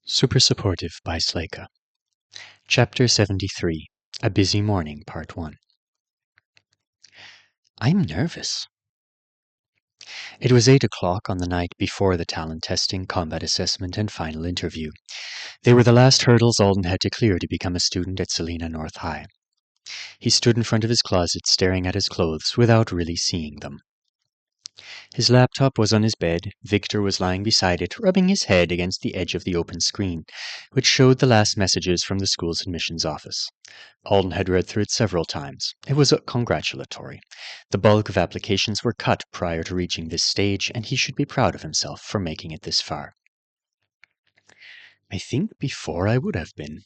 Super Supportive by Sleyca. Chapter 73. A Busy Morning, Part 1. I'm nervous. It was 8 o'clock on the night before the talent testing, combat assessment, and final interview. They were the last hurdles Alden had to clear to become a student at Sleyca North High. He stood in front of his closet staring at his clothes without really seeing them. His laptop was on his bed. Victor was lying beside it, rubbing his head against the edge of the open screen, which showed the last messages from the school's admissions office. Alden had read through it several times. It was congratulatory. The bulk of applications were cut prior to reaching this stage, and he should be proud of himself for making it this far. I think before I would have been.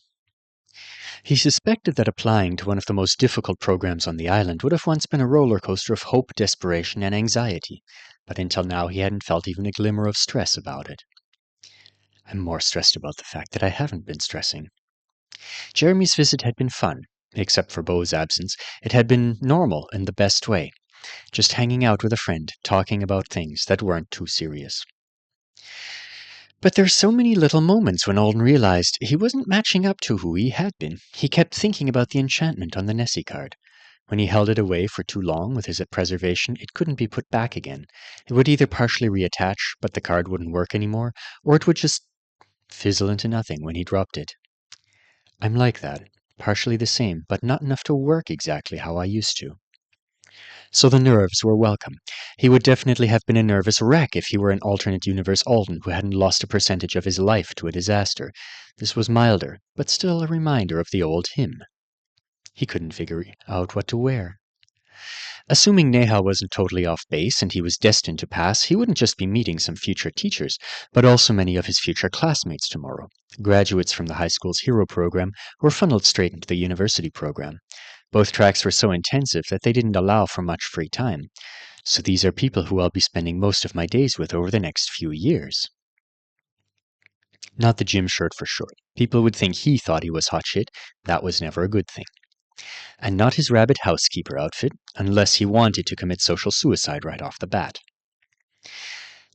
He suspected that applying to one of the most difficult programs on the island would have once been a roller coaster of hope, desperation, and anxiety, but until now he hadn't felt even a glimmer of stress about it. I'm more stressed about the fact that I haven't been stressing. Jeremy's visit had been fun. Except for Beau's absence, it had been normal in the best way. Just hanging out with a friend, talking about things that weren't too serious. But there's so many little moments when Alden realized he wasn't matching up to who he had been. He kept thinking about the enchantment on the Nessie card. When he held it away for too long with his preservation, it couldn't be put back again. It would either partially reattach, but the card wouldn't work anymore, or it would just fizzle into nothing when he dropped it. I'm like that, partially the same, but not enough to work exactly how I used to. So the nerves were welcome. He would definitely have been a nervous wreck if he were an alternate universe Alden who hadn't lost a percentage of his life to a disaster. This was milder, but still a reminder of the old him. He couldn't figure out what to wear. Assuming Neha wasn't totally off base and he was destined to pass, he wouldn't just be meeting some future teachers, but also many of his future classmates tomorrow. Graduates from the high school's hero program were funneled straight into the university program. Both tracks were so intensive that they didn't allow for much free time. So these are people who I'll be spending most of my days with over the next few years. Not the gym shirt for sure. People would think he thought he was hot shit. That was never a good thing. And not his rabbit housekeeper outfit, unless he wanted to commit social suicide right off the bat.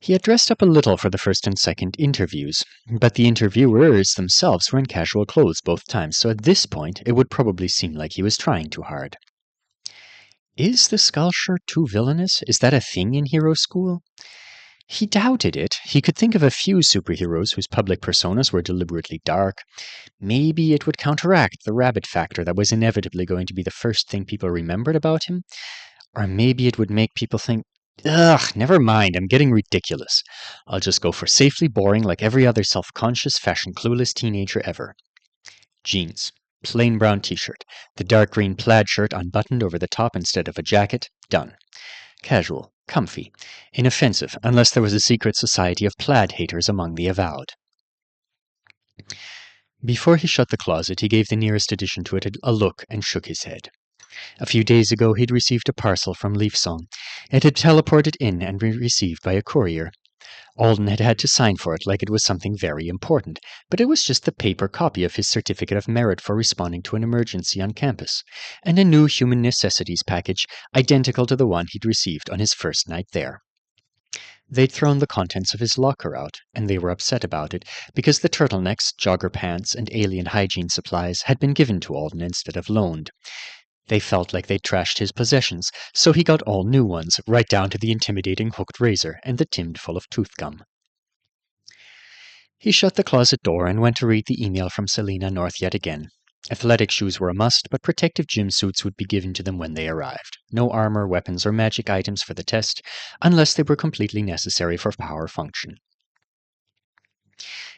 He had dressed up a little for the first and second interviews, but the interviewers themselves were in casual clothes both times, so at this point it would probably seem like he was trying too hard. Is the skull shirt too villainous? Is that a thing in hero school? He doubted it. He could think of a few superheroes whose public personas were deliberately dark. Maybe it would counteract the rabbit factor that was inevitably going to be the first thing people remembered about him. Or maybe it would make people think, ugh, never mind, I'm getting ridiculous. I'll just go for safely boring like every other self-conscious, fashion-clueless teenager ever. Jeans. Plain brown t-shirt. The dark green plaid shirt unbuttoned over the top instead of a jacket. Done. Casual. Comfy. Inoffensive, unless there was a secret society of plaid haters among the avowed. Before he shut the closet, he gave the nearest addition to it a look and shook his head. A few days ago he'd received a parcel from Leafsong. It had teleported in and been received by a courier. Alden had had to sign for it like it was something very important, but it was just the paper copy of his certificate of merit for responding to an emergency on campus, and a new human necessities package identical to the one he'd received on his first night there. They'd thrown the contents of his locker out, and they were upset about it, because the turtlenecks, jogger pants, and alien hygiene supplies had been given to Alden instead of loaned. They felt like they'd trashed his possessions, so he got all new ones, right down to the intimidating hooked razor and the timmed full of tooth gum. He shut the closet door and went to read the email from Sleyca North yet again. Athletic shoes were a must, but protective gym suits would be given to them when they arrived. No armor, weapons, or magic items for the test, unless they were completely necessary for power function.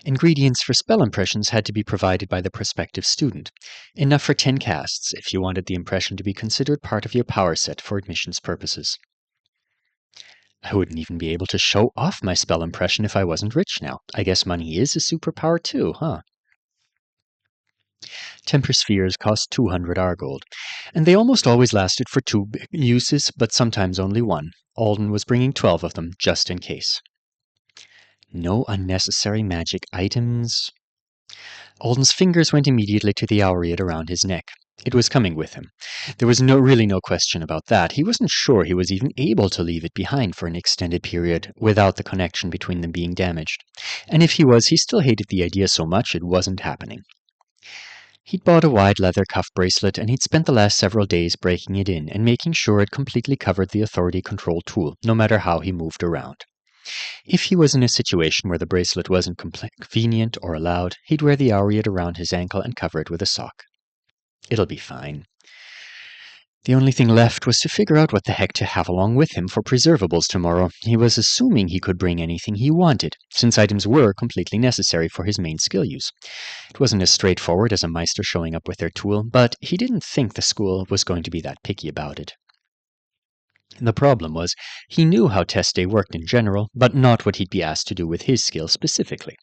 Ingredients for spell impressions had to be provided by the prospective student. Enough for 10 casts, if you wanted the impression to be considered part of your power set for admissions purposes. I wouldn't even be able to show off my spell impression if I wasn't rich now. I guess money is a superpower too, huh? Temper spheres cost 200 Argold, and they almost always lasted for 2 uses, but sometimes only 1. Alden was bringing 12 of them, just in case. No unnecessary magic items. Alden's fingers went immediately to the aureate around his neck. It was coming with him. There was really no question about that. He wasn't sure he was even able to leave it behind for an extended period without the connection between them being damaged. And if he was, he still hated the idea so much it wasn't happening. He'd bought a wide leather cuff bracelet, and he'd spent the last several days breaking it in and making sure it completely covered the authority control tool, no matter how he moved around. If he was in a situation where the bracelet wasn't convenient or allowed, he'd wear the aureate around his ankle and cover it with a sock. It'll be fine. The only thing left was to figure out what the heck to have along with him for preservables tomorrow. He was assuming he could bring anything he wanted, since items were completely necessary for his main skill use. It wasn't as straightforward as a Meister showing up with their tool, but he didn't think the school was going to be that picky about it. The problem was, he knew how test day worked in general, but not what he'd be asked to do with his skill specifically.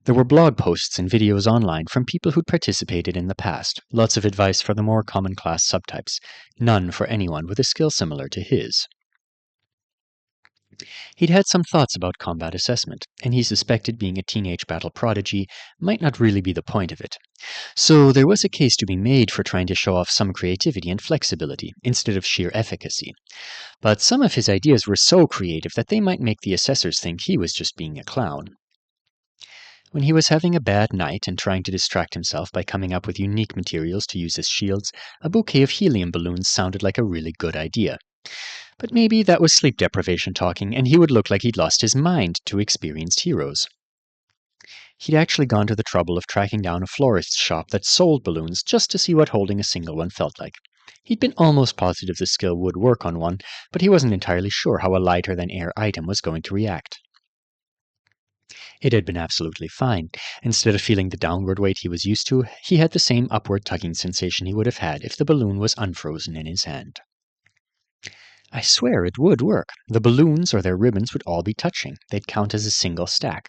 There were blog posts and videos online from people who'd participated in the past, lots of advice for the more common class subtypes, none for anyone with a skill similar to his. He'd had some thoughts about combat assessment, and he suspected being a teenage battle prodigy might not really be the point of it. So there was a case to be made for trying to show off some creativity and flexibility, instead of sheer efficacy. But some of his ideas were so creative that they might make the assessors think he was just being a clown. When he was having a bad night and trying to distract himself by coming up with unique materials to use as shields, a bouquet of helium balloons sounded like a really good idea. But maybe that was sleep deprivation talking, and he would look like he'd lost his mind to experienced heroes. He'd actually gone to the trouble of tracking down a florist's shop that sold balloons just to see what holding a single one felt like. He'd been almost positive the skill would work on one, but he wasn't entirely sure how a lighter-than-air item was going to react. It had been absolutely fine. Instead of feeling the downward weight he was used to, he had the same upward tugging sensation he would have had if the balloon was unfrozen in his hand. I swear it would work. The balloons or their ribbons would all be touching. They'd count as a single stack.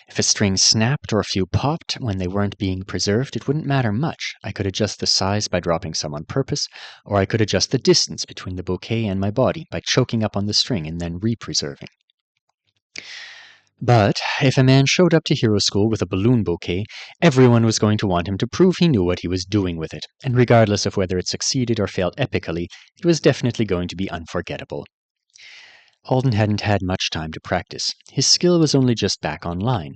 If a string snapped or a few popped when they weren't being preserved, it wouldn't matter much. I could adjust the size by dropping some on purpose, or I could adjust the distance between the bouquet and my body by choking up on the string and then re-preserving. But if a man showed up to hero school with a balloon bouquet, everyone was going to want him to prove he knew what he was doing with it, and regardless of whether it succeeded or failed epically, it was definitely going to be unforgettable. Alden hadn't had much time to practice. His skill was only just back online.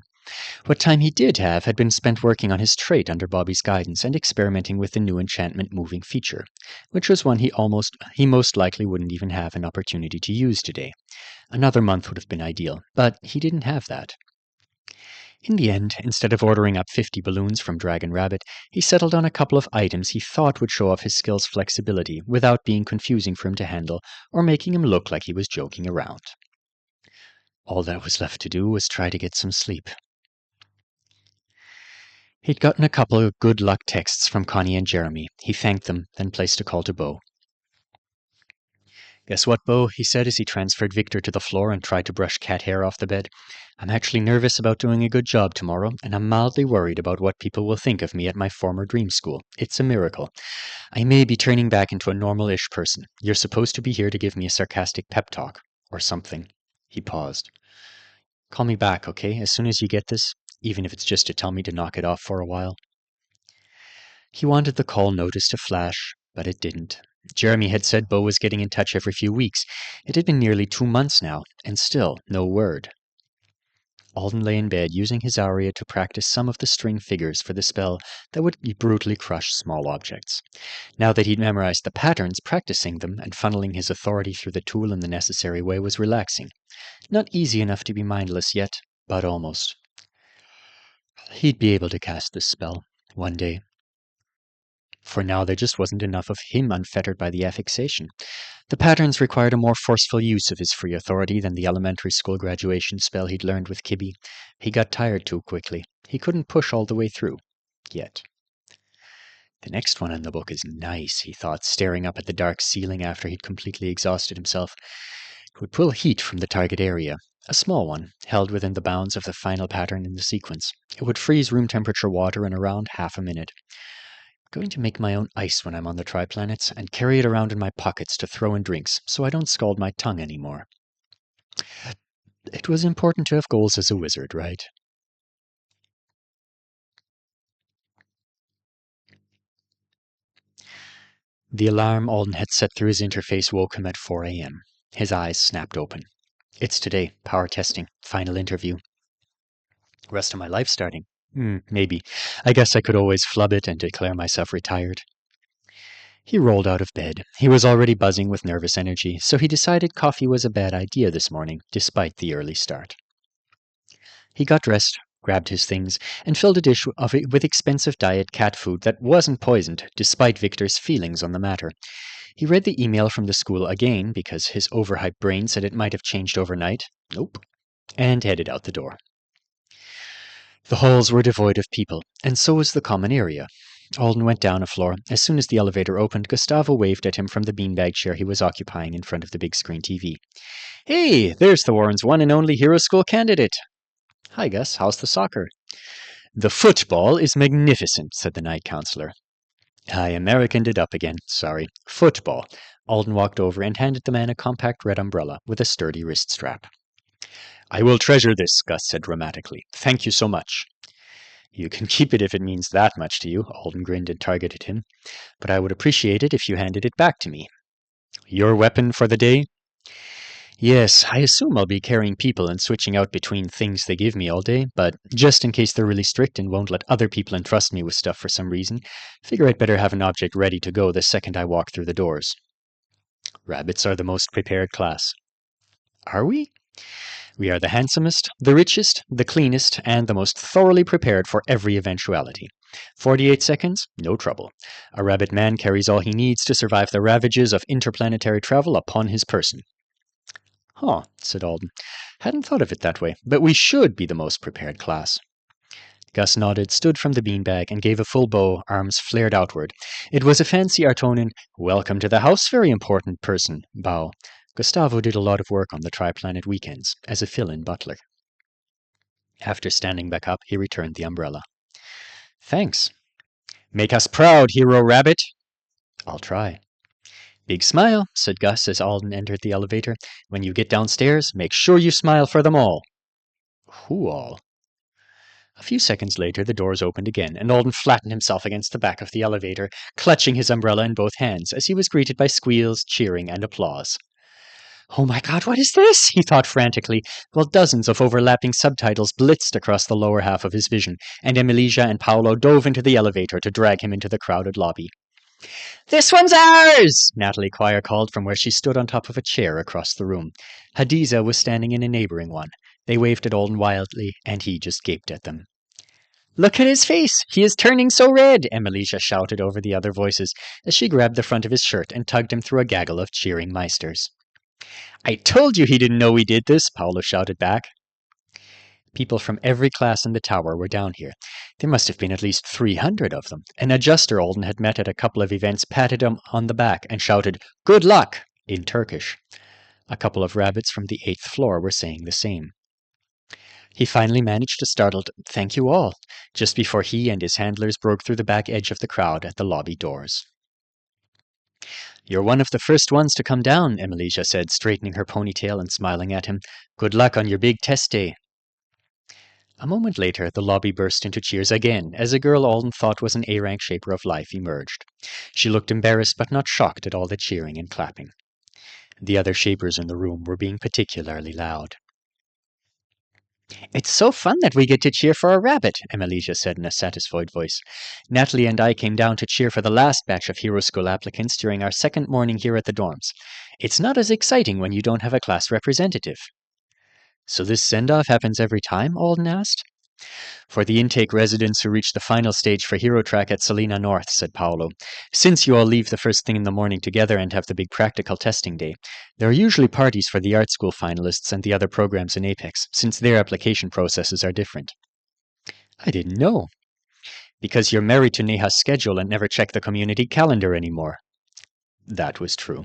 What time he did have had been spent working on his trait under Bobby's guidance and experimenting with the new enchantment moving feature, which was one he most likely wouldn't even have an opportunity to use today. Another month would have been ideal, but he didn't have that. In the end, instead of ordering up 50 balloons from Dragon Rabbit, he settled on a couple of items he thought would show off his skill's flexibility without being confusing for him to handle or making him look like he was joking around. All that was left to do was try to get some sleep. He'd gotten a couple of good luck texts from Connie and Jeremy. He thanked them, then placed a call to Bo. "Guess what, Bo?" he said as he transferred Victor to the floor and tried to brush cat hair off the bed. "I'm actually nervous about doing a good job tomorrow, and I'm mildly worried about what people will think of me at my former dream school. It's a miracle. I may be turning back into a normal-ish person. You're supposed to be here to give me a sarcastic pep talk. Or something." He paused. "Call me back, okay, as soon as you get this, even if it's just to tell me to knock it off for a while." He wanted the call notice to flash, but it didn't. Jeremy had said Bo was getting in touch every few weeks. It had been nearly 2 months now, and still no word. Alden lay in bed using his aria to practice some of the string figures for the spell that would brutally crush small objects. Now that he'd memorized the patterns, practicing them and funneling his authority through the tool in the necessary way was relaxing. Not easy enough to be mindless yet, but almost. He'd be able to cast this spell one day. For now, there just wasn't enough of him unfettered by the affixation. The patterns required a more forceful use of his free authority than the elementary school graduation spell he'd learned with Kibby. He got tired too quickly. He couldn't push all the way through. Yet. The next one in the book is nice, he thought, staring up at the dark ceiling after he'd completely exhausted himself. It would pull heat from the target area. A small one, held within the bounds of the final pattern in the sequence. It would freeze room temperature water in around half a minute. Going to make my own ice when I'm on the Triplanets, and carry it around in my pockets to throw in drinks, so I don't scald my tongue anymore. It was important to have goals as a wizard, right? The alarm Alden had set through his interface woke him at 4 a.m. His eyes snapped open. It's today. Power testing. Final interview. Rest of my life starting. Maybe. I guess I could always flub it and declare myself retired. He rolled out of bed. He was already buzzing with nervous energy, so he decided coffee was a bad idea this morning, despite the early start. He got dressed, grabbed his things, and filled a dish with expensive diet cat food that wasn't poisoned, despite Victor's feelings on the matter. He read the email from the school again, because his overhyped brain said it might have changed overnight. Nope. And headed out the door. The halls were devoid of people, and so was the common area. Alden went down a floor. As soon as the elevator opened, Gustavo waved at him from the beanbag chair he was occupying in front of the big screen TV. Hey, there's the Warrens' one and only Hero School candidate. Hi, Gus. How's the soccer? The football is magnificent, said the night counselor. I Americaned it up again. Sorry. Football. Alden walked over and handed the man a compact red umbrella with a sturdy wrist strap. I will treasure this, Gus said dramatically. Thank you so much. You can keep it if it means that much to you, Alden grinned and targeted him. But I would appreciate it if you handed it back to me. Your weapon for the day? Yes, I assume I'll be carrying people and switching out between things they give me all day, but just in case they're really strict and won't let other people entrust me with stuff for some reason, figure I'd better have an object ready to go the second I walk through the doors. Rabbits are the most prepared class. Are we? We are the handsomest, the richest, the cleanest, and the most thoroughly prepared for every eventuality. 48 seconds? No trouble. A rabbit man carries all he needs to survive the ravages of interplanetary travel upon his person. Huh, said Alden. Hadn't thought of it that way, but we should be the most prepared class. Gus nodded, stood from the beanbag, and gave a full bow, arms flared outward. It was a fancy Artonan, welcome to the house, very important person, bow. Gustavo did a lot of work on the Triplanet weekends, as a fill-in butler. After standing back up, he returned the umbrella. Thanks. Make us proud, Hero Rabbit. I'll try. Big smile, said Gus as Alden entered the elevator. When you get downstairs, make sure you smile for them all. Who all? A few seconds later, the doors opened again, and Alden flattened himself against the back of the elevator, clutching his umbrella in both hands, as he was greeted by squeals, cheering, and applause. Oh my God, what is this? He thought frantically, while dozens of overlapping subtitles blitzed across the lower half of his vision, and Emilija and Paolo dove into the elevator to drag him into the crowded lobby. This one's ours! Natalie Quire called from where she stood on top of a chair across the room. Hadiza was standing in a neighboring one. They waved at Alden wildly, and he just gaped at them. Look at his face! He is turning so red! Emilija shouted over the other voices, as she grabbed the front of his shirt and tugged him through a gaggle of cheering meisters. I told you he didn't know we did this, Paolo shouted back. People from every class in the tower were down here. There must have been at least 300 of them. An adjuster Alden had met at a couple of events patted him on the back and shouted, Good luck! In Turkish. A couple of rabbits from the 8th floor were saying the same. He finally managed a startled, Thank you all, just before he and his handlers broke through the back edge of the crowd at the lobby doors. You're one of the first ones to come down, Emilija said, straightening her ponytail and smiling at him. Good luck on your big test day. A moment later, the lobby burst into cheers again, as a girl Alden thought was an A-rank shaper of life emerged. She looked embarrassed but not shocked at all the cheering and clapping. The other shapers in the room were being particularly loud. It's so fun that we get to cheer for a rabbit, Emilija said in a satisfied voice. Natalie and I came down to cheer for the last batch of Hero School applicants during our second morning here at the dorms. It's not as exciting when you don't have a class representative. So this send-off happens every time? Alden asked. For the intake residents who reach the final stage for Hero Track at Salina North, said Paolo. Since you all leave the first thing in the morning together and have the big practical testing day, there are usually parties for the art school finalists and the other programs in Apex, since their application processes are different. I didn't know. Because you're married to Neha's schedule and never check the community calendar anymore. That was true.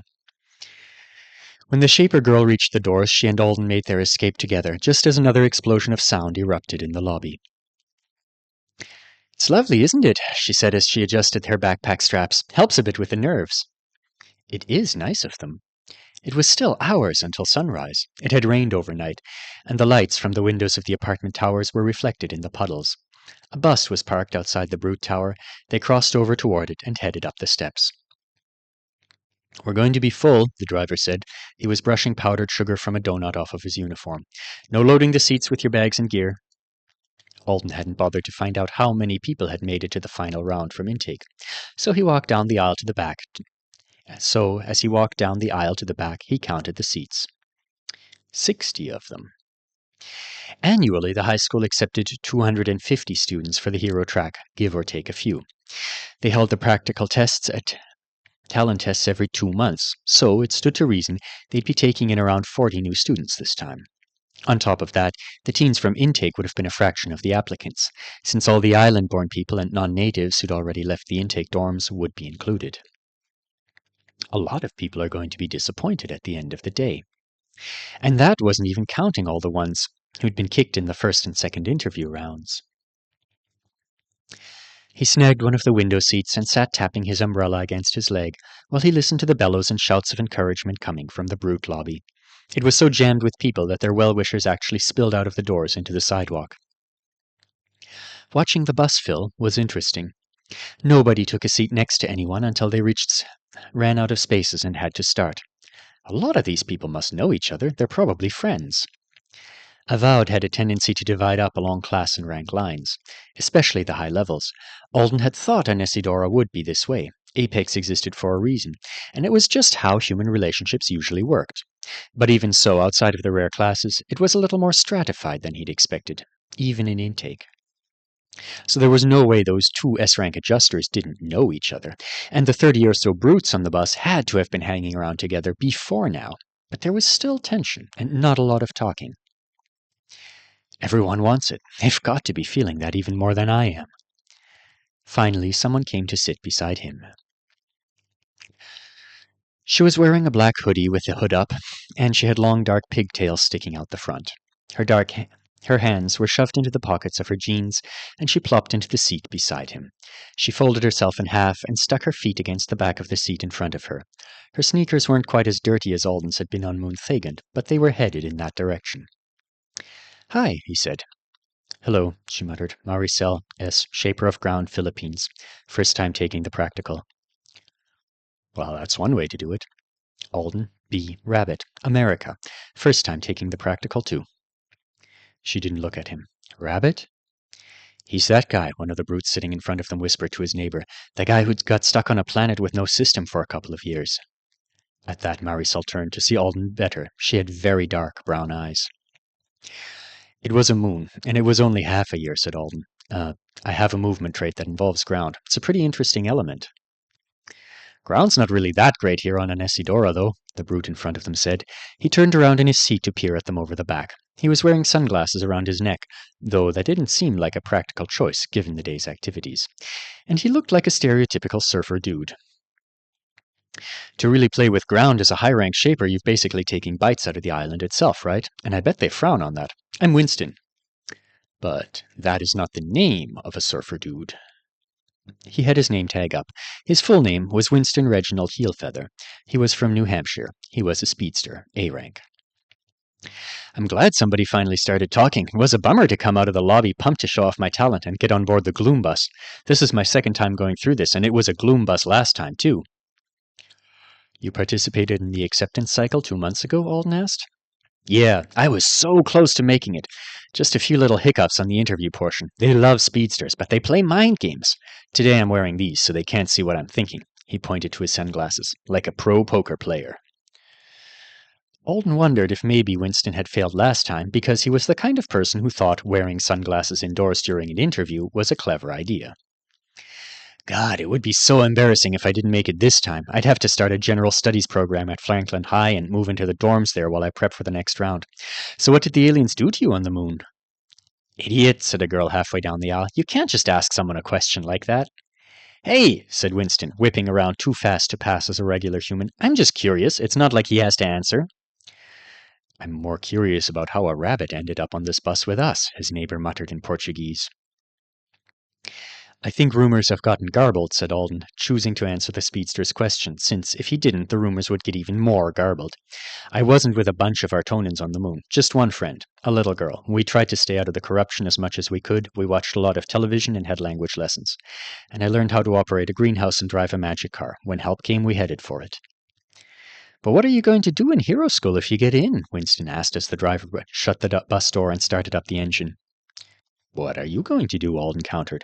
When the Shaper girl reached the doors, she and Alden made their escape together, just as another explosion of sound erupted in the lobby. It's lovely, isn't it? She said as she adjusted her backpack straps. Helps a bit with the nerves. It is nice of them. It was still hours until sunrise. It had rained overnight, and the lights from the windows of the apartment towers were reflected in the puddles. A bus was parked outside the Brute Tower. They crossed over toward it and headed up the steps. "We're going to be full," the driver said. He was brushing powdered sugar from a donut off of his uniform. "No loading the seats with your bags and gear." Alden hadn't bothered to find out how many people had made it to the final round from intake, so he walked down the aisle to the back. So, as he walked down the aisle to the back, he counted the seats. 60 of them. Annually, the high school accepted 250 students for the hero track, give or take a few. They held the practical tests at talent tests every 2 months, so it stood to reason they'd be taking in around 40 new students this time. On top of that, the teens from intake would have been a fraction of the applicants, since all the island-born people and non-natives who'd already left the intake dorms would be included. A lot of people are going to be disappointed at the end of the day. And that wasn't even counting all the ones who'd been kicked in the first and second interview rounds. He snagged one of the window seats and sat tapping his umbrella against his leg while he listened to the bellows and shouts of encouragement coming from the brute lobby. It was so jammed with people that their well-wishers actually spilled out of the doors into the sidewalk. Watching the bus fill was interesting. Nobody took a seat next to anyone until they ran out of spaces and had to start. A lot of these people must know each other. They're probably friends. Avowed had a tendency to divide up along class and rank lines, especially the high levels. Alden had thought Anesidora would be this way. Apex existed for a reason, and it was just how human relationships usually worked. But even so, outside of the rare classes, it was a little more stratified than he'd expected, even in intake. So there was no way those two S-rank adjusters didn't know each other, and the 30 or so brutes on the bus had to have been hanging around together before now. But there was still tension, and not a lot of talking. Everyone wants it. They've got to be feeling that even more than I am. Finally, someone came to sit beside him. She was wearing a black hoodie with the hood up, and she had long dark pigtails sticking out the front. Her hands were shoved into the pockets of her jeans, and she plopped into the seat beside him. She folded herself in half and stuck her feet against the back of the seat in front of her. Her sneakers weren't quite as dirty as Alden's had been on Moon Thagant, but they were headed in that direction. "Hi," he said. "Hello," she muttered. "Maricel S., Shaper of Ground, Philippines. First time taking the practical." "Well, that's one way to do it." "Alden B. Rabbit, America. First time taking the practical, too." She didn't look at him. "Rabbit?" "He's that guy," one of the brutes sitting in front of them whispered to his neighbor. "The guy who got stuck on a planet with no system for a couple of years." At that, Maricel turned to see Alden better. She had very dark brown eyes. "It was a moon, and it was only half a year," said Alden. I have a movement trait that involves ground. It's a pretty interesting element." "Ground's not really that great here on Anesidora, though," the brute in front of them said. He turned around in his seat to peer at them over the back. He was wearing sunglasses around his neck, though that didn't seem like a practical choice given the day's activities. And he looked like a stereotypical surfer dude. "To really play with ground as a high-rank shaper, you've basically taken bites out of the island itself, right? And I bet they frown on that. I'm Winston." "But that is not the name of a surfer dude." He had his name tag up. His full name was Winston Reginald Heelfeather. He was from New Hampshire. He was a speedster, A rank. "I'm glad somebody finally started talking. It was a bummer to come out of the lobby pumped to show off my talent and get on board the Gloom Bus. This is my second time going through this, and it was a Gloom Bus last time, too." "You participated in the acceptance cycle 2 months ago?" Alden asked. "Yeah, I was so close to making it. Just a few little hiccups on the interview portion. They love speedsters, but they play mind games. Today I'm wearing these so they can't see what I'm thinking." He pointed to his sunglasses. "Like a pro poker player." Alden wondered if maybe Winston had failed last time because he was the kind of person who thought wearing sunglasses indoors during an interview was a clever idea. "God, it would be so embarrassing if I didn't make it this time. I'd have to start a general studies program at Franklin High and move into the dorms there while I prep for the next round. So what did the aliens do to you on the moon?" "Idiot," said a girl halfway down the aisle. "You can't just ask someone a question like that." "Hey," said Winston, whipping around too fast to pass as a regular human. "I'm just curious. It's not like he has to answer." "I'm more curious about how a rabbit ended up on this bus with us," his neighbor muttered in Portuguese. "I think rumors have gotten garbled," said Alden, choosing to answer the speedster's question, since if he didn't, the rumors would get even more garbled. "I wasn't with a bunch of Artonans on the moon. Just one friend, a little girl. We tried to stay out of the corruption as much as we could. We watched a lot of television and had language lessons. And I learned how to operate a greenhouse and drive a magic car. When help came, we headed for it." But what are you going to do in Hero School if you get in? Winston asked as the driver shut the bus door and started up the engine. What are you going to do? Alden countered.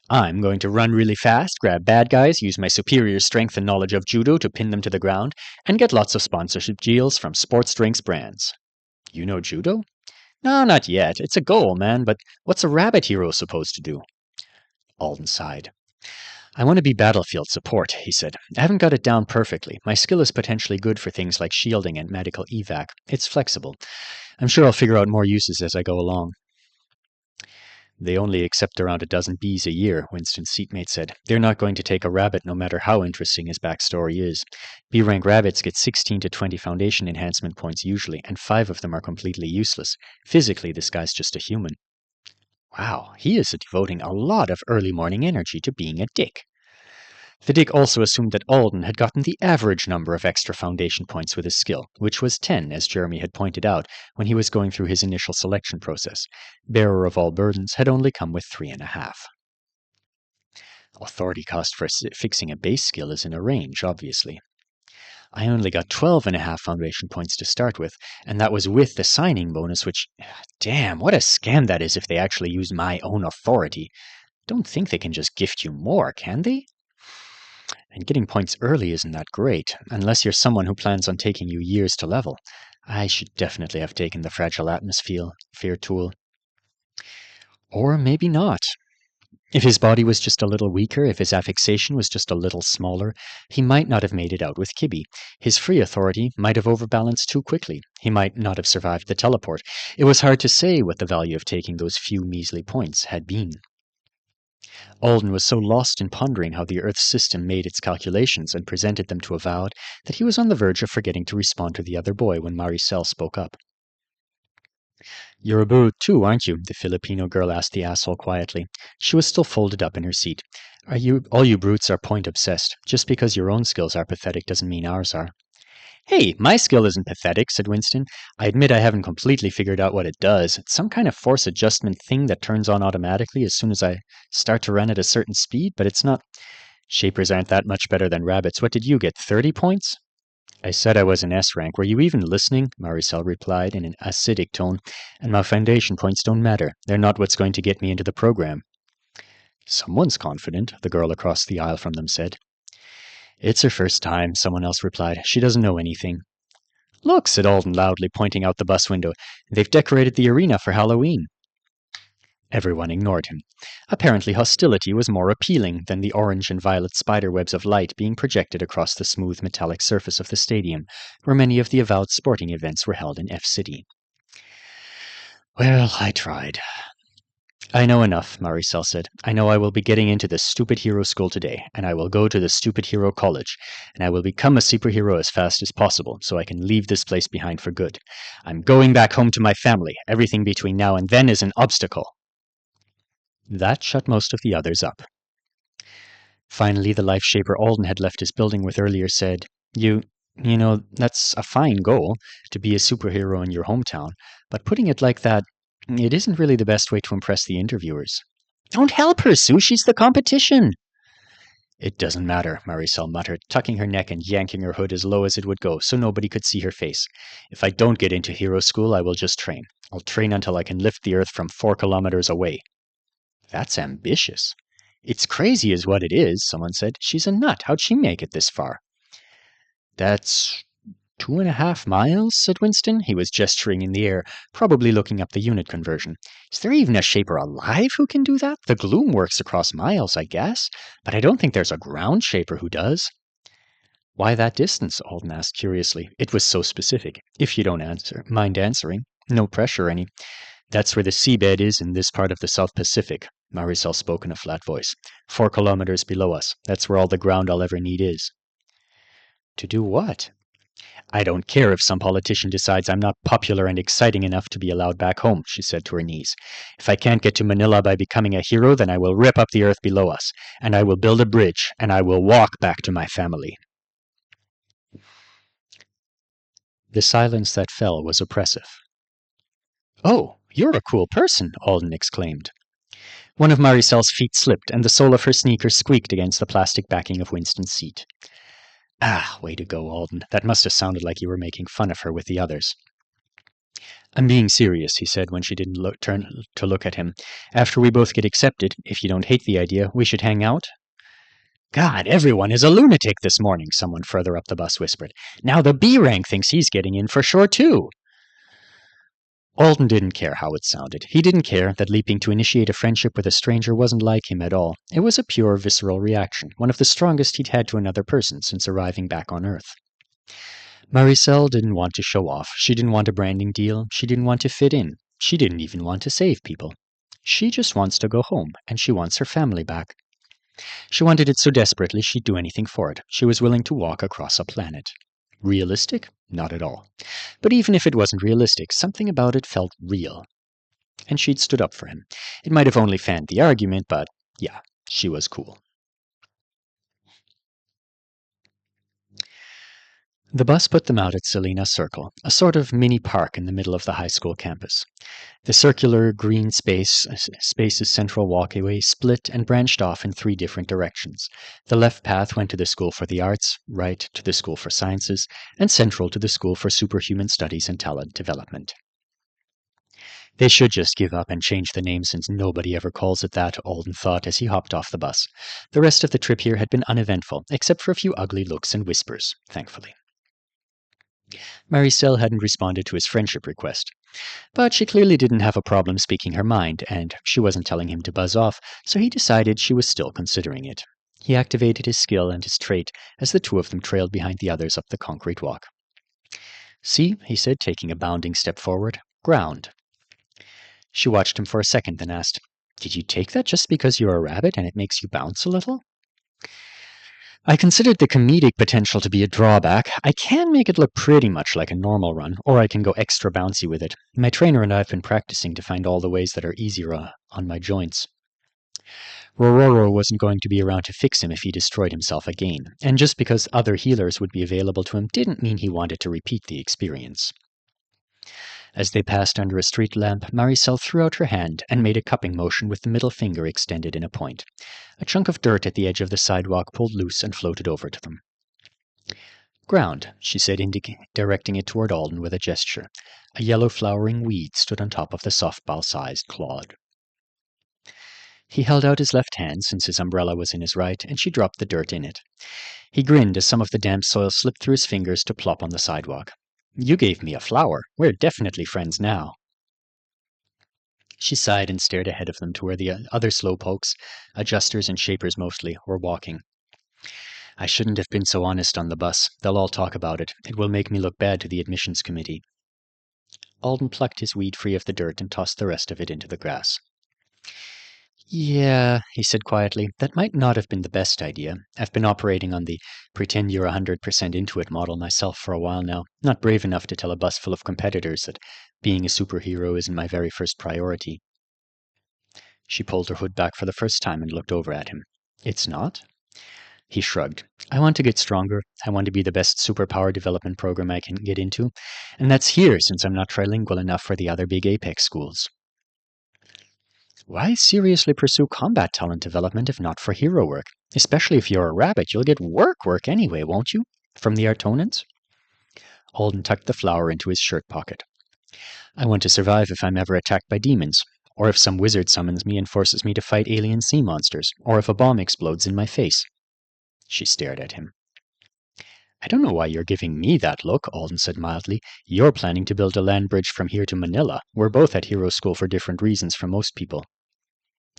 I'm going to run really fast, grab bad guys, use my superior strength and knowledge of judo to pin them to the ground, and get lots of sponsorship deals from sports drinks brands. You know judo? No, not yet. It's a goal, man, but what's a rabbit hero supposed to do? Alden sighed. I want to be battlefield support, he said. I haven't got it down perfectly. My skill is potentially good for things like shielding and medical evac. It's flexible. I'm sure I'll figure out more uses as I go along. They only accept around a dozen Bs a year, Winston's seatmate said. They're not going to take a rabbit no matter how interesting his backstory is. B-rank rabbits get 16 to 20 foundation enhancement points usually, and 5 of them are completely useless. Physically, this guy's just a human. Wow, he is devoting a lot of early morning energy to being a dick. The dick also assumed that Alden had gotten the average number of extra foundation points with his skill, which was 10, as Jeremy had pointed out when he was going through his initial selection process. Bearer of all burdens had only come with 3.5. Authority cost for fixing a base skill is in a range, obviously. I only got 12.5 foundation points to start with, and that was with the signing bonus, which... Damn, what a scam that is if they actually use my own authority. Don't think they can just gift you more, can they? And getting points early isn't that great, unless you're someone who plans on taking you years to level. I should definitely have taken the Fragile Atmosphere tool. Or maybe not. If his body was just a little weaker, if his affixation was just a little smaller, he might not have made it out with Kibby. His free authority might have overbalanced too quickly. He might not have survived the teleport. It was hard to say what the value of taking those few measly points had been. Alden was so lost in pondering how the Earth's system made its calculations and presented them to Avowed that he was on the verge of forgetting to respond to the other boy when Maricel spoke up. You're a brute too, aren't you? The Filipino girl asked the asshole quietly. She was still folded up in her seat. All you brutes are point-obsessed. Just because your own skills are pathetic doesn't mean ours are. Hey, my skill isn't pathetic, said Winston. I admit I haven't completely figured out what it does. It's some kind of force adjustment thing that turns on automatically as soon as I start to run at a certain speed, but it's not... Shapers aren't that much better than rabbits. What did you get, 30 points? I said I was an S rank. Were you even listening? Maricel replied in an acidic tone. And my foundation points don't matter. They're not what's going to get me into the program. Someone's confident, the girl across the aisle from them said. It's her first time, someone else replied. She doesn't know anything. Look, said Alden loudly, pointing out the bus window. They've decorated the arena for Halloween. Everyone ignored him. Apparently hostility was more appealing than the orange and violet spiderwebs of light being projected across the smooth metallic surface of the stadium, where many of the Avowed sporting events were held in F-City. Well, I tried. I know enough, Maricel said. I know I will be getting into the stupid hero school today, and I will go to the stupid hero college, and I will become a superhero as fast as possible, so I can leave this place behind for good. I'm going back home to my family. Everything between now and then is an obstacle. That shut most of the others up. Finally, the life shaper Alden had left his building with earlier said, You know, that's a fine goal, to be a superhero in your hometown, but putting it like that, it isn't really the best way to impress the interviewers. Don't help her, Sue, she's the competition. It doesn't matter, Maricel muttered, tucking her neck and yanking her hood as low as it would go so nobody could see her face. If I don't get into hero school, I will just train. I'll train until I can lift the Earth from 4 kilometers away. That's ambitious. It's crazy is what it is, someone said. She's a nut. How'd she make it this far? That's 2.5 miles, said Winston. He was gesturing in the air, probably looking up the unit conversion. Is there even a shaper alive who can do that? The gloom works across miles, I guess, but I don't think there's a ground shaper who does. Why that distance? Alden asked curiously. It was so specific. If you don't mind answering. No pressure any. That's where the seabed is in this part of the South Pacific, Maricel spoke in a flat voice. 4 kilometers below us. That's where all the ground I'll ever need is. To do what? I don't care if some politician decides I'm not popular and exciting enough to be allowed back home, she said to her niece. If I can't get to Manila by becoming a hero, then I will rip up the earth below us, and I will build a bridge, and I will walk back to my family. The silence that fell was oppressive. Oh, you're a cool person, Alden exclaimed. One of Maricel's feet slipped, and the sole of her sneaker squeaked against the plastic backing of Winston's seat. Ah, way to go, Alden. That must have sounded like you were making fun of her with the others. I'm being serious, he said when she didn't turn to look at him. After we both get accepted, if you don't hate the idea, we should hang out? God, everyone is a lunatic this morning, someone further up the bus whispered. Now the B rank thinks he's getting in for sure, too. Alden didn't care how it sounded. He didn't care that leaping to initiate a friendship with a stranger wasn't like him at all. It was a pure, visceral reaction, one of the strongest he'd had to another person since arriving back on Earth. Maricel didn't want to show off. She didn't want a branding deal. She didn't want to fit in. She didn't even want to save people. She just wants to go home, and she wants her family back. She wanted it so desperately she'd do anything for it. She was willing to walk across a planet. Realistic? Not at all. But even if it wasn't realistic, something about it felt real. And she'd stood up for him. It might have only fanned the argument, but yeah, she was cool. The bus put them out at Sleyca Circle, a sort of mini park in the middle of the high school campus. The circular green space's central walkway split and branched off in 3 different directions. The left path went to the School for the Arts, right to the School for Sciences, and central to the School for Superhuman Studies and Talent Development. They should just give up and change the name since nobody ever calls it that, Alden thought as he hopped off the bus. The rest of the trip here had been uneventful, except for a few ugly looks and whispers, thankfully. Maricel hadn't responded to his friendship request. But she clearly didn't have a problem speaking her mind, and she wasn't telling him to buzz off, so he decided she was still considering it. He activated his skill and his trait as the 2 of them trailed behind the others up the concrete walk. See, he said, taking a bounding step forward. Ground. She watched him for a second, then asked, Did you take that just because you're a rabbit and it makes you bounce a little? I considered the comedic potential to be a drawback. I can make it look pretty much like a normal run, or I can go extra bouncy with it. My trainer and I have been practicing to find all the ways that are easier on my joints. Rororo wasn't going to be around to fix him if he destroyed himself again, and just because other healers would be available to him didn't mean he wanted to repeat the experience. As they passed under a street lamp, Maricel threw out her hand and made a cupping motion with the middle finger extended in a point. A chunk of dirt at the edge of the sidewalk pulled loose and floated over to them. Ground, she said, directing it toward Alden with a gesture. A yellow flowering weed stood on top of the softball-sized clod. He held out his left hand, since his umbrella was in his right, and she dropped the dirt in it. He grinned as some of the damp soil slipped through his fingers to plop on the sidewalk. You gave me a flower. We're definitely friends now. She sighed and stared ahead of them to where the other slowpokes, adjusters and shapers mostly, were walking. I shouldn't have been so honest on the bus. They'll all talk about it. It will make me look bad to the admissions committee. Alden plucked his weed free of the dirt and tossed the rest of it into the grass. Yeah, he said quietly, that might not have been the best idea. I've been operating on the pretend you're 100% into it model myself for a while now, not brave enough to tell a bus full of competitors that being a superhero isn't my very first priority. She pulled her hood back for the first time and looked over at him. It's not? He shrugged. I want to get stronger. I want to be the best superpower development program I can get into, and that's here since I'm not trilingual enough for the other big Apex schools. Why seriously pursue combat talent development if not for hero work? Especially if you're a rabbit, you'll get work anyway, won't you? From the Artonans? Alden tucked the flower into his shirt pocket. I want to survive if I'm ever attacked by demons, or if some wizard summons me and forces me to fight alien sea monsters, or if a bomb explodes in my face. She stared at him. I don't know why you're giving me that look, Alden said mildly. You're planning to build a land bridge from here to Manila. We're both at hero school for different reasons from most people.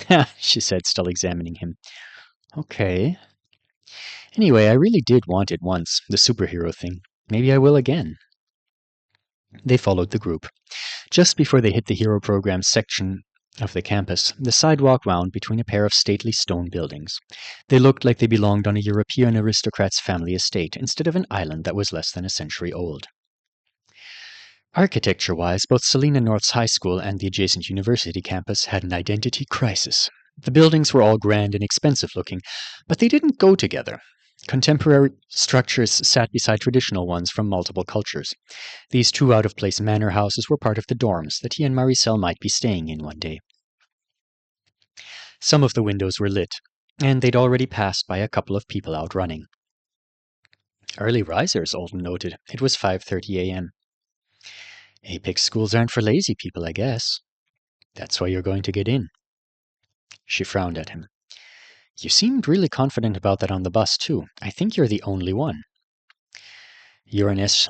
Ha, she said, still examining him. Okay. Anyway, I really did want it once, the superhero thing. Maybe I will again. They followed the group. Just before they hit the hero program section of the campus, the sidewalk wound between a pair of stately stone buildings. They looked like they belonged on a European aristocrat's family estate instead of an island that was less than a century old. Architecture-wise, both Sleyca North's high school and the adjacent university campus had an identity crisis. The buildings were all grand and expensive-looking, but they didn't go together. Contemporary structures sat beside traditional ones from multiple cultures. These 2 out-of-place manor houses were part of the dorms that he and Maricel might be staying in one day. Some of the windows were lit, and they'd already passed by a couple of people out running. Early risers, Alden noted. It was 5:30 a.m. Apex schools aren't for lazy people, I guess. That's why you're going to get in. She frowned at him. You seemed really confident about that on the bus, too. I think you're the only one. Uranus,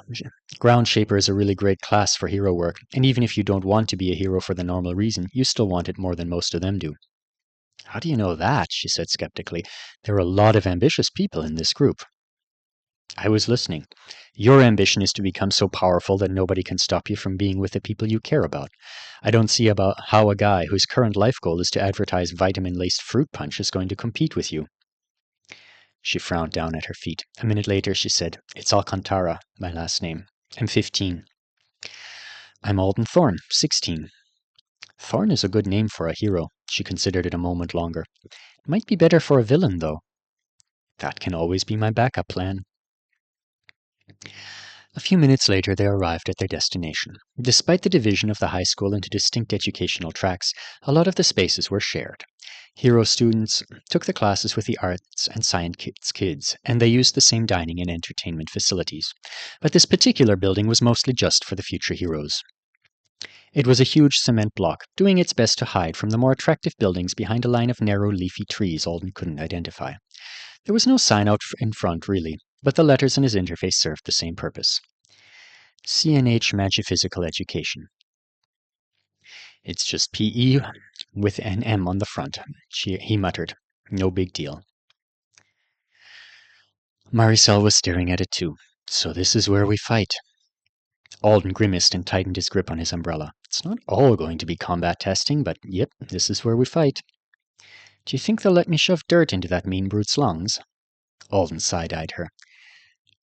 Ground Shaper is a really great class for hero work, and even if you don't want to be a hero for the normal reason, you still want it more than most of them do. How do you know that? She said skeptically. There are a lot of ambitious people in this group. I was listening. Your ambition is to become so powerful that nobody can stop you from being with the people you care about. I don't see about how a guy whose current life goal is to advertise vitamin-laced fruit punch is going to compete with you. She frowned down at her feet. A minute later, she said, It's Alcantara, my last name. I'm 15. I'm Alden Thorne, 16. Thorne is a good name for a hero. She considered it a moment longer. It might be better for a villain, though. That can always be my backup plan. A few minutes later, they arrived at their destination. Despite the division of the high school into distinct educational tracks, a lot of the spaces were shared. Hero students took the classes with the arts and science kids, and they used the same dining and entertainment facilities. But this particular building was mostly just for the future heroes. It was a huge cement block, doing its best to hide from the more attractive buildings behind a line of narrow, leafy trees Alden couldn't identify. There was no sign out in front, really, but the letters in his interface served the same purpose. CNH Magiphysical Education. It's just PE with an M on the front, he muttered. No big deal. Maricel was staring at it too. So this is where we fight. Alden grimaced and tightened his grip on his umbrella. It's not all going to be combat testing, but yep, this is where we fight. Do you think they'll let me shove dirt into that mean brute's lungs? Alden side-eyed her.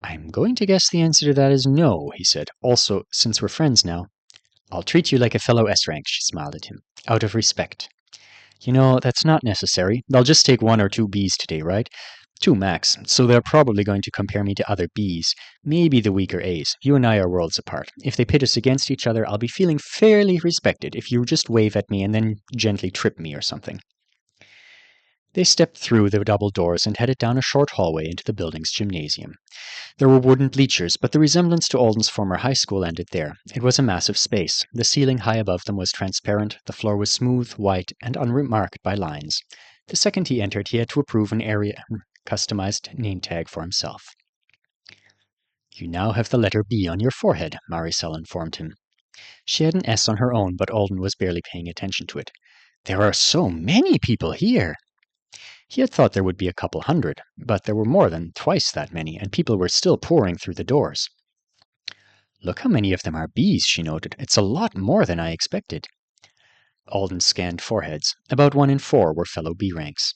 I'm going to guess the answer to that is no, he said. Also, since we're friends now, I'll treat you like a fellow S-rank, she smiled at him. Out of respect. You know, that's not necessary. They'll just take 1 or 2 Bs today, right? 2 max, so they're probably going to compare me to other Bs, maybe the weaker As. You and I are worlds apart. If they pit us against each other, I'll be feeling fairly respected if you just wave at me and then gently trip me or something. They stepped through the double doors and headed down a short hallway into the building's gymnasium. There were wooden bleachers, but the resemblance to Alden's former high school ended there. It was a massive space. The ceiling high above them was transparent, the floor was smooth, white, and unmarked by lines. The second he entered, he had to approve an area customized name tag for himself. You now have the letter B on your forehead, Maricel informed him. She had an S on her own, but Alden was barely paying attention to it. There are so many people here! He had thought there would be a couple hundred, but there were more than twice that many, and people were still pouring through the doors. Look how many of them are Bs, she noted. It's a lot more than I expected. Alden scanned foreheads. About 1 in 4 were fellow B ranks.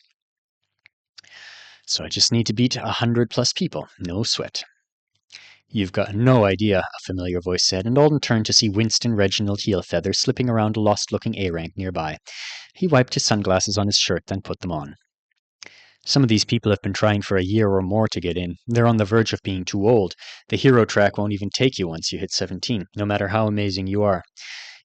So I just need to beat 100+ people. No sweat. You've got no idea, a familiar voice said, and Alden turned to see Winston Reginald Heelfeather slipping around a lost-looking A rank nearby. He wiped his sunglasses on his shirt, then put them on. Some of these people have been trying for a year or more to get in. They're on the verge of being too old. The hero track won't even take you once you hit 17, no matter how amazing you are.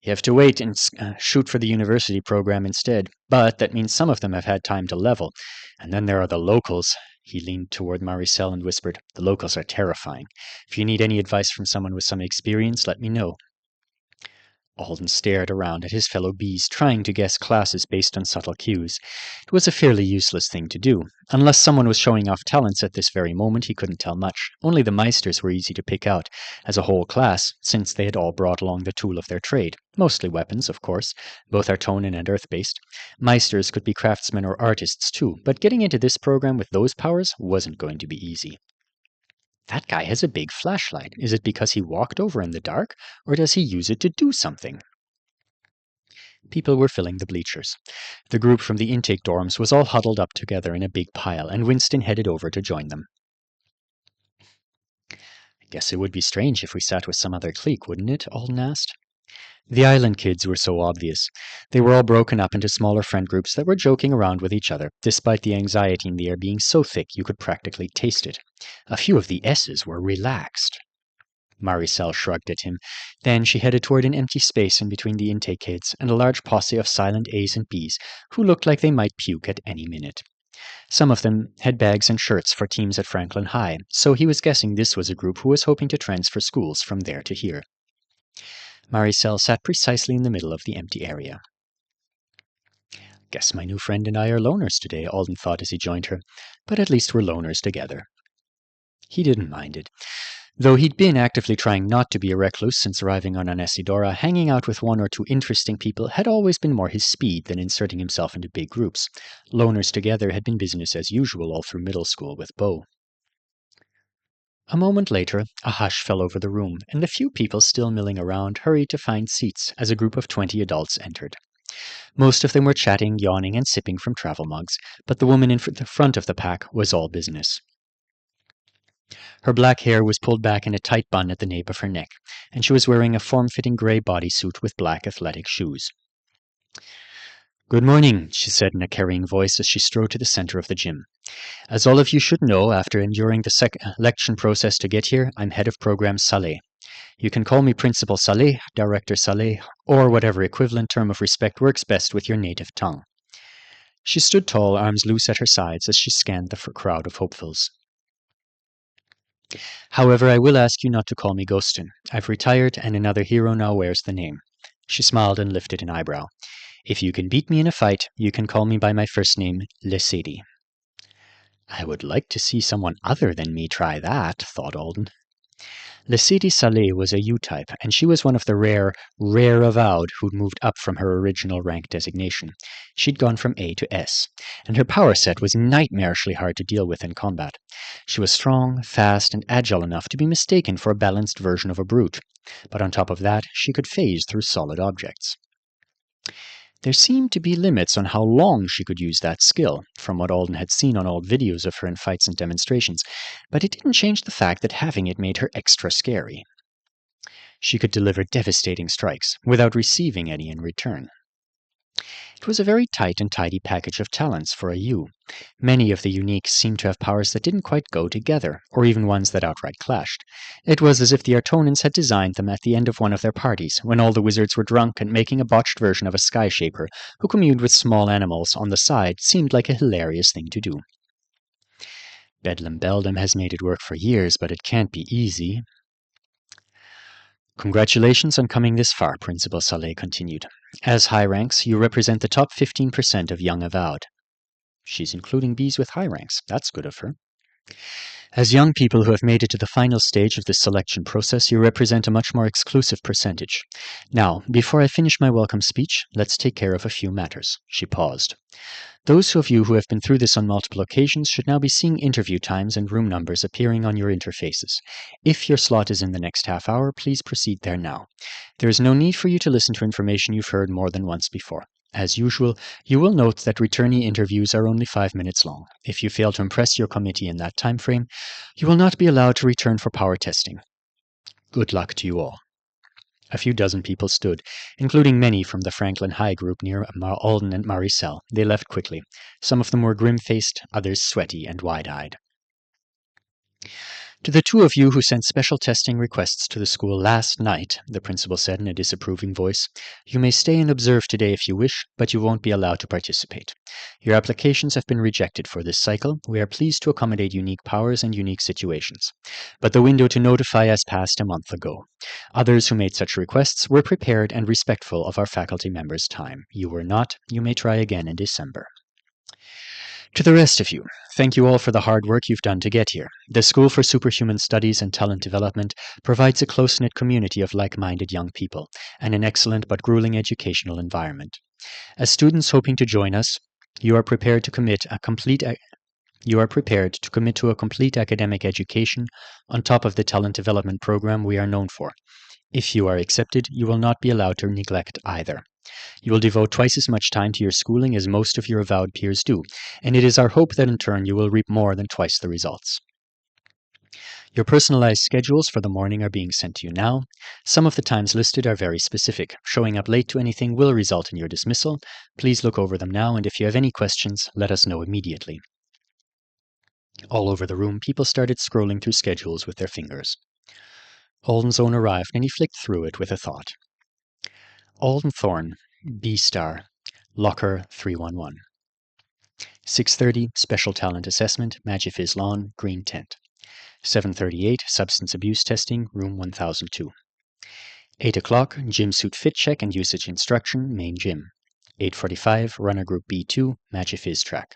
You have to wait and shoot for the university program instead. But that means some of them have had time to level. And then there are the locals. He leaned toward Maricel and whispered, The locals are terrifying. If you need any advice from someone with some experience, let me know. Alden stared around at his fellow Bs, trying to guess classes based on subtle cues. It was a fairly useless thing to do. Unless someone was showing off talents at this very moment, he couldn't tell much. Only the Meisters were easy to pick out, as a whole class, since they had all brought along the tool of their trade. Mostly weapons, of course. Both are Tonin and Earth-based. Meisters could be craftsmen or artists, too, but getting into this program with those powers wasn't going to be easy. That guy has a big flashlight. Is it because he walked over in the dark, or does he use it to do something? People were filling the bleachers. The group from the intake dorms was all huddled up together in a big pile, and Winston headed over to join them. I guess it would be strange if we sat with some other clique, wouldn't it? Alden asked. The island kids were so obvious. They were all broken up into smaller friend groups that were joking around with each other, despite the anxiety in the air being so thick you could practically taste it. A few of the S's were relaxed. Maricel shrugged at him. Then she headed toward an empty space in between the intake kids and a large posse of silent A's and B's who looked like they might puke at any minute. Some of them had bags and shirts for teams at Franklin High, so he was guessing this was a group who was hoping to transfer schools from there to here. Maricel sat precisely in the middle of the empty area. Guess my new friend and I are loners today, Alden thought as he joined her, but at least we're loners together. He didn't mind it. Though he'd been actively trying not to be a recluse since arriving on Anesidora, hanging out with one or two interesting people had always been more his speed than inserting himself into big groups. Loners together had been business as usual all through middle school with Bo. A moment later, a hush fell over the room, and the few people still milling around hurried to find seats as a group of 20 adults entered. Most of them were chatting, yawning, and sipping from travel mugs, but the woman in the front of the pack was all business. Her black hair was pulled back in a tight bun at the nape of her neck, and she was wearing a form-fitting gray bodysuit with black athletic shoes. "Good morning," she said in a carrying voice as she strode to the center of the gym. "As all of you should know, after enduring the selection process to get here, I'm head of program Saleh. You can call me Principal Saleh, Director Saleh, or whatever equivalent term of respect works best with your native tongue." She stood tall, arms loose at her sides, as she scanned the crowd of hopefuls. "However, I will ask you not to call me Ghostin. I've retired, and another hero now wears the name." She smiled and lifted an eyebrow. "If you can beat me in a fight, you can call me by my first name, Lesedi." "I would like to see someone other than me try that," thought Alden. Lesedi Saleh was a U-type, and she was one of the rare avowed who'd moved up from her original rank designation. She'd gone from A to S, and her power set was nightmarishly hard to deal with in combat. She was strong, fast, and agile enough to be mistaken for a balanced version of a brute, but on top of that, she could phase through solid objects. There seemed to be limits on how long she could use that skill, from what Alden had seen on old videos of her in fights and demonstrations, but it didn't change the fact that having it made her extra scary. She could deliver devastating strikes, without receiving any in return. It was a very tight and tidy package of talents for a U. Many of the uniques seemed to have powers that didn't quite go together, or even ones that outright clashed. It was as if the Artonans had designed them at the end of one of their parties, when all the wizards were drunk and making a botched version of a sky shaper who communed with small animals on the side seemed like a hilarious thing to do. Bedlam Beldam has made it work for years, but it can't be easy. "Congratulations on coming this far," Principal Saleh continued. "As high ranks, you represent the top 15% of young avowed." She's including bees with high ranks. That's good of her. "As young people who have made it to the final stage of this selection process, you represent a much more exclusive percentage. Now, before I finish my welcome speech, let's take care of a few matters." She paused. "Those of you who have been through this on multiple occasions should now be seeing interview times and room numbers appearing on your interfaces. If your slot is in the next half hour, please proceed there now. There is no need for you to listen to information you've heard more than once before. As usual, you will note that returnee interviews are only 5 minutes long. If you fail to impress your committee in that time frame, you will not be allowed to return for power testing. Good luck to you all." A few dozen people stood, including many from the Franklin High group near Alden and Maricel. They left quickly. Some of them were grim-faced, others sweaty and wide-eyed. "To the two of you who sent special testing requests to the school last night," the principal said in a disapproving voice, "you may stay and observe today if you wish, but you won't be allowed to participate. Your applications have been rejected for this cycle. We are pleased to accommodate unique powers and unique situations. But the window to notify has passed a month ago. Others who made such requests were prepared and respectful of our faculty members' time. You were not. You may try again in December. To the rest of you, thank you all for the hard work you've done to get here. The School for Superhuman Studies and Talent Development provides a close-knit community of like-minded young people and an excellent but grueling educational environment. As students hoping to join us, you are prepared to commit to a complete academic education on top of the talent development program we are known for. If you are accepted, you will not be allowed to neglect either. You will devote twice as much time to your schooling as most of your avowed peers do, and it is our hope that in turn you will reap more than twice the results. Your personalized schedules for the morning are being sent to you now. Some of the times listed are very specific. Showing up late to anything will result in your dismissal. Please look over them now, and if you have any questions, let us know immediately." All over the room, people started scrolling through schedules with their fingers. Alden's own arrived, and he flicked through it with a thought. Alden Thorne, B-star, Locker 311. 6:30, Special Talent Assessment, Magifizz Lawn, Green Tent. 7:38, Substance Abuse Testing, Room 1002. 8 o'clock, Gym Suit Fit Check and Usage Instruction, Main Gym. 8:45, Runner Group B2, Magifizz Track.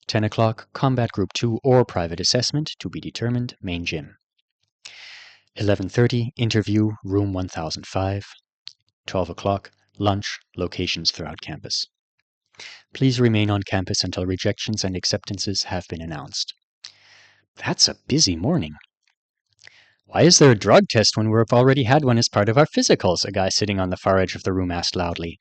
10 o'clock, Combat Group 2 or Private Assessment, to be determined, Main Gym. 11:30, Interview, Room 1005. 12 o'clock, Lunch, locations throughout campus. Please remain on campus until rejections and acceptances have been announced. That's a busy morning. Why is there a drug test when we've already had one as part of our physicals? A guy sitting on the far edge of the room asked loudly.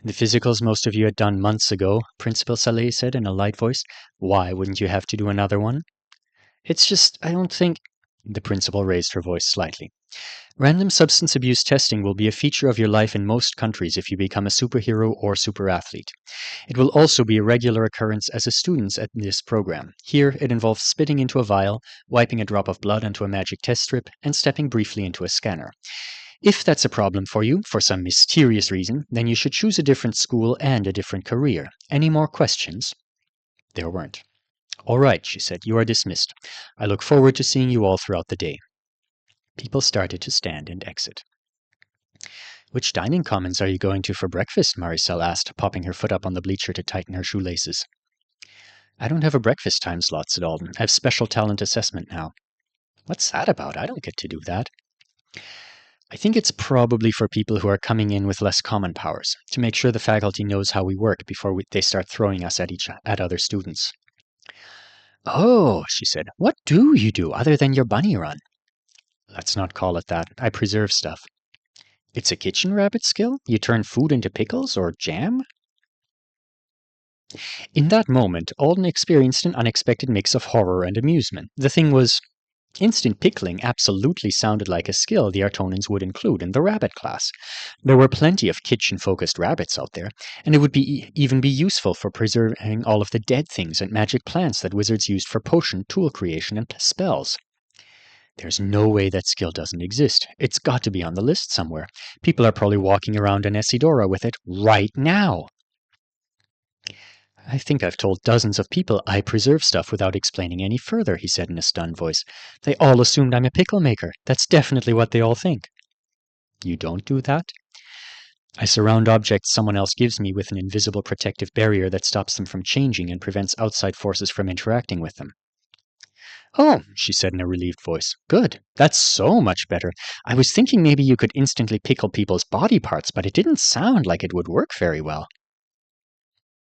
The physicals most of you had done months ago, Principal Saleh said in a light voice. Why wouldn't you have to do another one? It's just, I don't think... The principal raised her voice slightly. Random substance abuse testing will be a feature of your life in most countries if you become a superhero or super athlete. It will also be a regular occurrence as a student at this program. Here, it involves spitting into a vial, wiping a drop of blood onto a magic test strip, and stepping briefly into a scanner. If that's a problem for you, for some mysterious reason, then you should choose a different school and a different career. Any more questions? There weren't. All right, she said, you are dismissed. I look forward to seeing you all throughout the day. People started to stand and exit. Which dining commons are you going to for breakfast? Maricel asked, popping her foot up on the bleacher to tighten her shoelaces. I don't have a breakfast time slot, said Alden. I have special talent assessment now. What's that about? I don't get to do that. I think it's probably for people who are coming in with less common powers, to make sure the faculty knows how we work before they start throwing us at other students. Oh, she said, what do you do other than your bunny run? Let's not call it that. I preserve stuff. It's a kitchen rabbit skill? You turn food into pickles or jam? In that moment, Alden experienced an unexpected mix of horror and amusement. The thing was, instant pickling absolutely sounded like a skill the Artonans would include in the rabbit class. There were plenty of kitchen-focused rabbits out there, and it would even be useful for preserving all of the dead things and magic plants that wizards used for potion, tool creation, and spells. There's no way that skill doesn't exist. It's got to be on the list somewhere. People are probably walking around in Essidora with it right now. I think I've told dozens of people I preserve stuff without explaining any further, he said in a stunned voice. They all assumed I'm a pickle maker. That's definitely what they all think. You don't do that? I surround objects someone else gives me with an invisible protective barrier that stops them from changing and prevents outside forces from interacting with them. Oh, she said in a relieved voice. Good. That's so much better. I was thinking maybe you could instantly pickle people's body parts, but it didn't sound like it would work very well.